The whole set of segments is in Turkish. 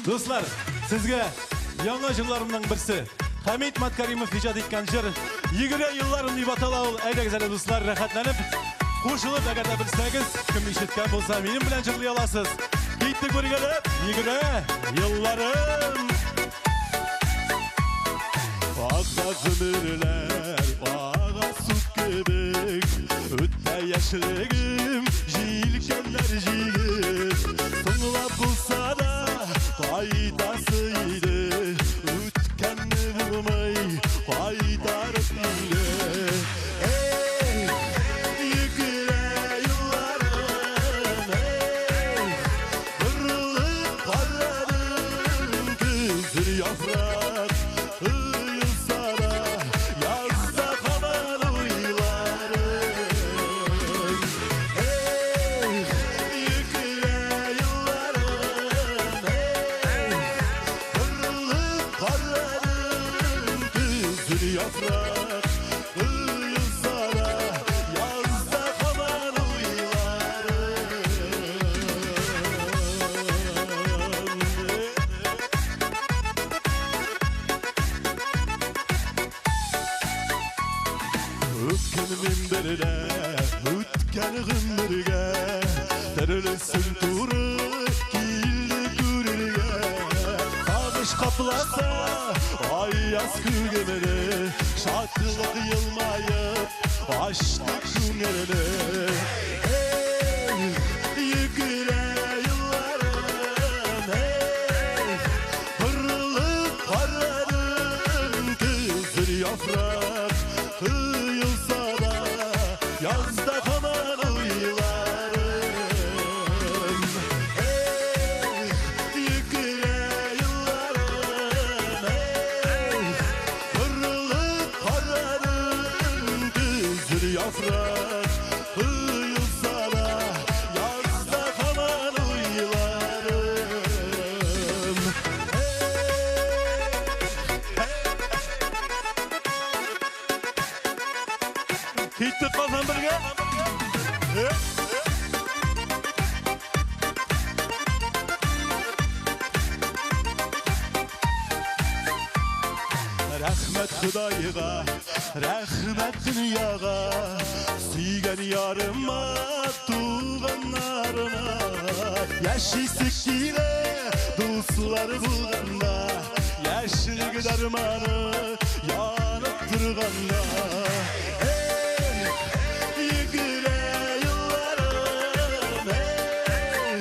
Do'stlar, sizga yangi jillarımdan birisi Hamid Matkarimov ijod etgan jir 20 yillarimni batalov aygazada do'stlar rahatlanib qo'shilib agarda bilsangiz kim eshitgan bo'lsa mening bilan jirlay olasiz. Ketdik birga 20 yillarim. Ağda ömürler, ağa su gibi ötte yaşlığım, jilkenler jigit Sonla bulsa da faydasıydı Ötkenni bulmay, faydarıp bile Ey, yükle yıllarım Ey, kırılıp kararım Güzür yaprak yaprak yılsara yazda kalan uylarım Ötken minberine ötken gümberge Terlesin turu kildi gürürge Sağış kaplasa ay yaz kürgemeli Şarkılık yılmayıp açtık günlerini Ey yükle yıllarım Ey kırılıp kararım Güzür yaprak yılsa da yazda kalan uylarım Ey yükle yıllarım Ey kırılıp kararım Güzür yaprak yılsa da yazda kalan uylarım Hittik kalsan birge Rahmet Xudoyga, rahmet dunyoga Suygan yorima, tug'anlarima Yashaysak kiyla, do'stlar bo'lganda Yashlik darmoni yonib turganda Ey, yugura yo'llarim Ey,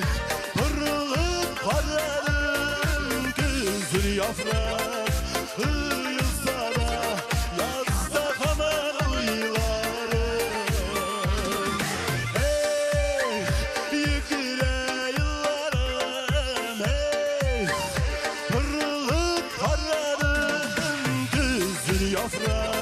qurilib qolarim Ko'zir yaprak yılsa da yazda kalan uylarım Ey yükle yıllarım Ey kırılıp kararım Güzür yaprak